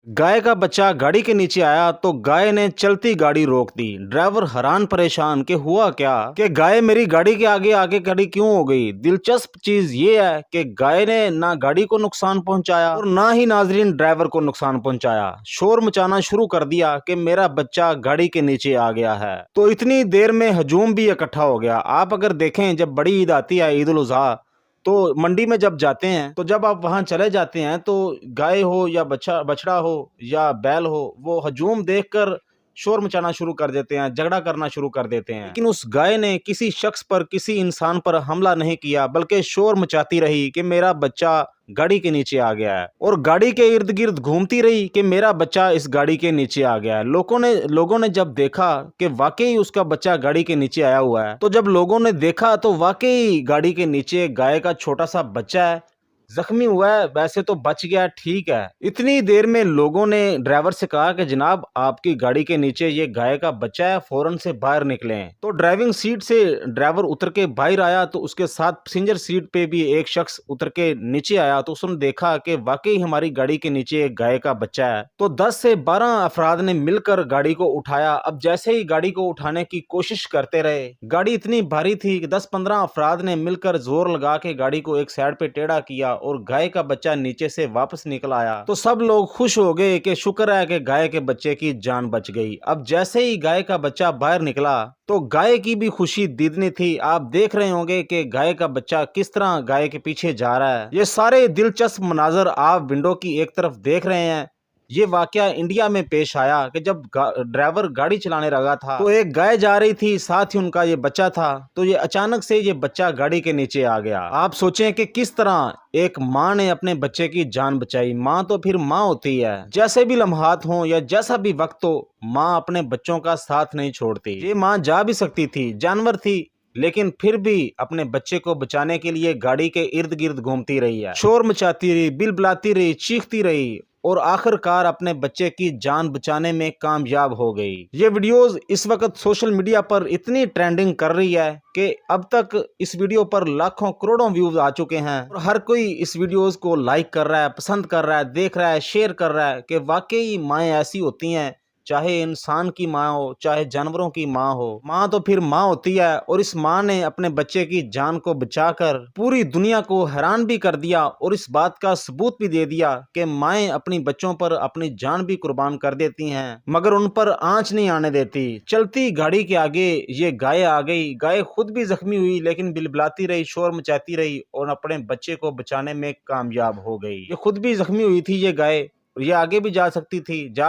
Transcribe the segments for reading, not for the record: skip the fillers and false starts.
गाय का बच्चा गाड़ी के नीचे आया तो गाय ने चलती गाड़ी रोक दी। ड्राइवर हैरान परेशान कि हुआ क्या, कि गाय मेरी गाड़ी के आगे आगे खड़ी क्यों हो गई। दिलचस्प चीज ये है कि गाय ने ना गाड़ी को नुकसान पहुंचाया और ना ही नाजरीन ड्राइवर को नुकसान पहुंचाया। शोर मचाना शुरू कर दिया कि मेरा बच्चा गाड़ी के नीचे आ गया है। तो इतनी देर में हजूम भी इकट्ठा हो गया। आप अगर देखें, जब बड़ी ईद आती है, ईद उल अजहा, तो मंडी में जब जाते हैं तो जब आप वहां चले जाते हैं तो गाय हो या बछड़ा हो या बैल हो, वो हजूम देखकर शोर मचाना शुरू कर देते हैं, झगड़ा करना शुरू कर देते हैं। लेकिन उस गाय ने किसी शख्स पर, किसी इंसान पर हमला नहीं किया, बल्कि शोर मचाती रही कि मेरा बच्चा गाड़ी के नीचे आ गया है, और गाड़ी के इर्द गिर्द घूमती रही कि मेरा बच्चा इस गाड़ी के नीचे आ गया है। लोगों ने जब देखा कि वाकई उसका बच्चा गाड़ी के नीचे आया हुआ है, तो जब लोगों ने देखा तो वाकई गाड़ी के नीचे गाय का छोटा सा बच्चा है, जख्मी हुआ है, वैसे तो बच गया, ठीक है। इतनी देर में लोगों ने ड्राइवर से कहा कि जनाब, आपकी गाड़ी के नीचे ये गाय का बच्चा है, फौरन से बाहर निकलें। तो ड्राइविंग सीट से ड्राइवर उतर के बाहर आया, तो उसके साथ पैसेंजर सीट पे भी एक शख्स उतर के नीचे आया। तो उसने देखा कि वाकई हमारी गाड़ी के नीचे एक गाय का बच्चा है। तो 10 से 12 अफराद ने मिलकर गाड़ी को उठाया। अब जैसे ही गाड़ी को उठाने की कोशिश करते रहे, गाड़ी इतनी भारी थी कि 10-15 अफराद ने मिलकर जोर लगा के गाड़ी को एक साइड पे टेढ़ा किया और गाय का बच्चा नीचे से वापस निकल आया। तो सब लोग खुश हो गए कि शुक्र है कि गाय के बच्चे की जान बच गई। अब जैसे ही गाय का बच्चा बाहर निकला तो गाय की भी खुशी दीदनी थी। आप देख रहे होंगे कि गाय का बच्चा किस तरह गाय के पीछे जा रहा है। ये सारे दिलचस्प मनाजर आप विंडो की एक तरफ देख रहे हैं। ये वाकया इंडिया में पेश आया कि जब ड्राइवर गाड़ी चलाने लगा था तो एक गाय जा रही थी, साथ ही उनका ये बच्चा था। तो ये अचानक से ये बच्चा गाड़ी के नीचे आ गया। आप सोचें कि किस तरह एक माँ ने अपने बच्चे की जान बचाई। माँ तो फिर माँ होती है। जैसे भी लम्हात हो या जैसा भी वक्त हो, माँ अपने बच्चों का साथ नहीं छोड़ती। ये माँ जा भी सकती थी, जानवर थी, लेकिन फिर भी अपने बच्चे को बचाने के लिए गाड़ी के इर्द गिर्द घूमती रही है, शोर मचाती रही, बिलबिलाती रही, चीखती रही और आखिरकार अपने बच्चे की जान बचाने में कामयाब हो गई। ये वीडियोस इस वक्त सोशल मीडिया पर इतनी ट्रेंडिंग कर रही है कि अब तक इस वीडियो पर लाखों करोड़ों व्यूज आ चुके हैं और हर कोई इस वीडियोस को लाइक कर रहा है, पसंद कर रहा है, देख रहा है, शेयर कर रहा है कि वाकई माएँ ऐसी होती हैं, चाहे इंसान की माँ हो, चाहे जानवरों की माँ हो, माँ तो फिर माँ होती है। और इस माँ ने अपने बच्चे की जान को बचाकर पूरी दुनिया को हैरान भी कर दिया और इस बात का सबूत भी दे दिया कि माएँ अपनी बच्चों पर अपनी जान भी कुर्बान कर देती हैं, मगर उन पर आंच नहीं आने देती। चलती गाड़ी के आगे ये गाय आ गई। गाय खुद भी जख्मी हुई, लेकिन बिलबिलाती रही, शोर मचाती रही और अपने बच्चे को बचाने में कामयाब हो गई। ये खुद भी जख्मी हुई थी ये गाय, और ये आगे भी जा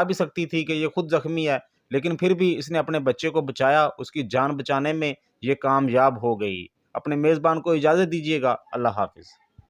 भी सकती थी कि ये खुद जख्मी है, लेकिन फिर भी इसने अपने बच्चे को बचाया, उसकी जान बचाने में ये कामयाब हो गई। अपने मेज़बान को इजाज़त दीजिएगा। अल्लाह हाफिज़।